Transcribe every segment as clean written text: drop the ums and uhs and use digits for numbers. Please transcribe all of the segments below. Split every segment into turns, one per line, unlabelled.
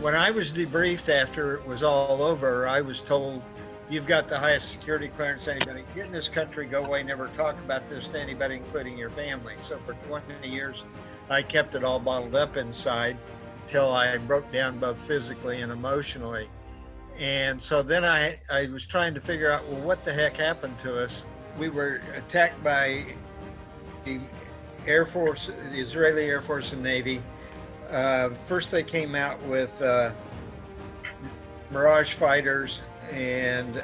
When I was debriefed after it was all over, I was told, you've got the highest security clearance anybody get in this country, go away, never talk about this to anybody, including your family. So for 20 years, I kept it all bottled up inside till I broke down both physically and emotionally. And so then I was trying to figure out, well, what the heck happened to us? We were attacked by the Air Force, the Israeli Air Force and Navy. First, they came out with Mirage fighters, and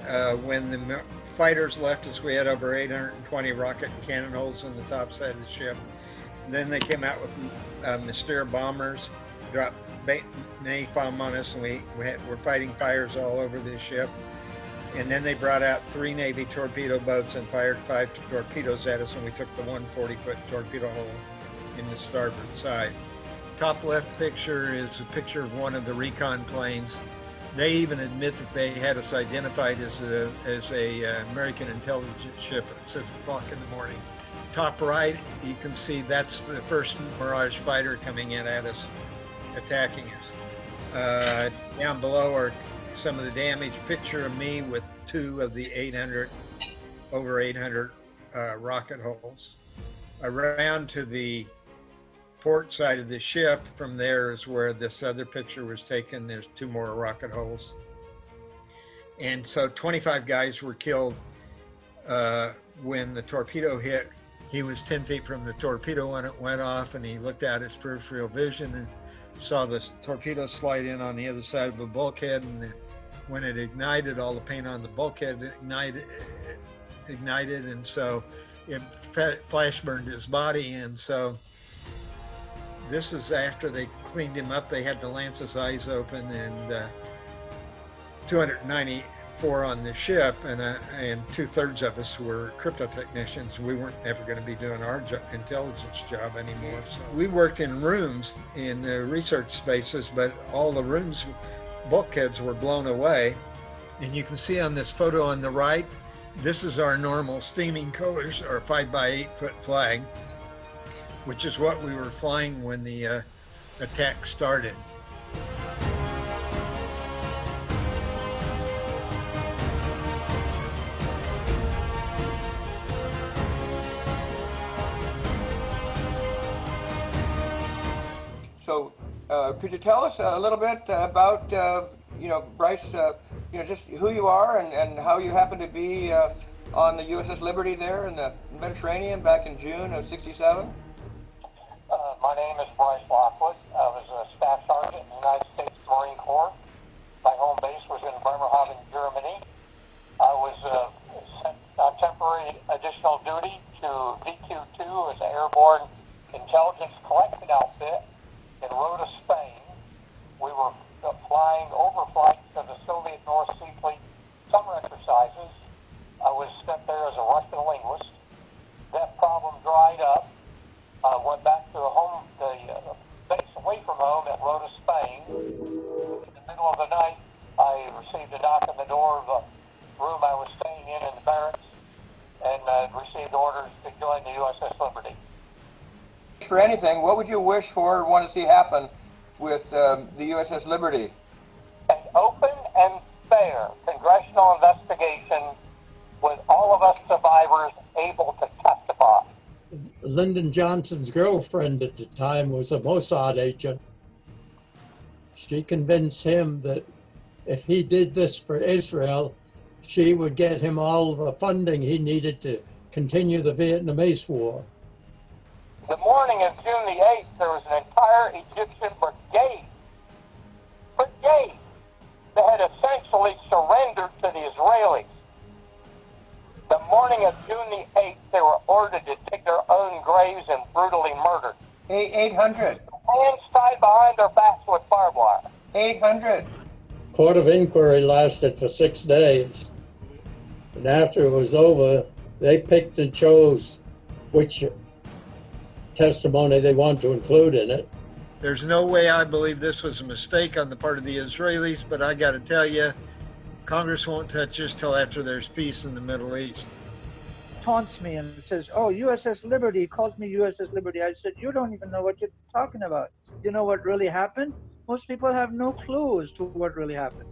when the fighters left us, we had over 820 rocket and cannon holes in the top side of the ship. And then they came out with Mystere bombers, dropped napalm on us, and we're fighting fires all over the ship. And then they brought out 3 Navy torpedo boats and fired 5 torpedoes at us, and we took the 140-foot torpedo hole in the starboard side. Top left picture is a picture of one of the recon planes. They even admit that they had us identified as a American intelligence ship at 6 o'clock in the morning. Top right, you can see that's the first Mirage fighter coming in at us, attacking us. Down below are some of the damage. Picture of me with 2 of the over 800 rocket holes. Around to the port side of the ship, from there is where this other picture was taken. There's 2 more rocket holes. And so 25 guys were killed when the torpedo hit. He was 10 feet from the torpedo when it went off, and he looked out his peripheral vision and saw the torpedo slide in on the other side of a bulkhead, and when it ignited, all the paint on the bulkhead ignited, and so it flash burned his body. And so this is after they cleaned him up. They had to lance his eyes open, and 294 on the ship, and 2/3 of us were crypto technicians. We weren't ever going to be doing our intelligence job anymore. So we worked in rooms in research spaces, but all the rooms, bulkheads were blown away. And you can see on this photo on the right, this is our normal steaming colors, our 5x8 foot flag, which is what we were flying when the attack started.
So, could you tell us a little bit about, Bryce, just who you are and how you happen to be on the USS Liberty there in the Mediterranean back in June of '67?
My name is Bryce Lockwood. I was a staff sergeant in the United States Marine Corps. My home base was in Bremerhaven, Germany. I was sent on temporary additional duty to VQ2 as an airborne intelligence collection outfit in Rota, Spain. We were flying overflights of the Soviet North Sea Fleet summer exercises. I was sent there as a Russian linguist. That problem dried up. Went back to the base away from home at Rota, Spain. In the middle of the night, I received a knock on the door of the room I was staying in the barracks, and received orders to join the USS Liberty.
For anything, what would you wish for or want to see happen with the USS Liberty?
An open and fair congressional investigation with all of us survivors able to testify.
Lyndon Johnson's girlfriend at the time was a Mossad agent. She convinced him that if he did this for Israel, she would get him all the funding he needed to continue the Vietnamese War.
The morning of June the 8th, there was an entire Egyptian brigade that had essentially surrendered to the Israelis. The morning of June the 8th, they were ordered to dig their own graves and brutally murdered.
800.
Hands tied behind their backs with barbed wire.
800.
Court of inquiry lasted for 6 days. And after it was over, they picked and chose which testimony they want to include in it.
There's no way I believe this was a mistake on the part of the Israelis, but I got to tell you, Congress won't touch this till after there's peace in the Middle East.
Taunts me and says, oh, USS Liberty, calls me USS Liberty. I said, you don't even know what you're talking about. You know what really happened? most people have no clue as to what really happened.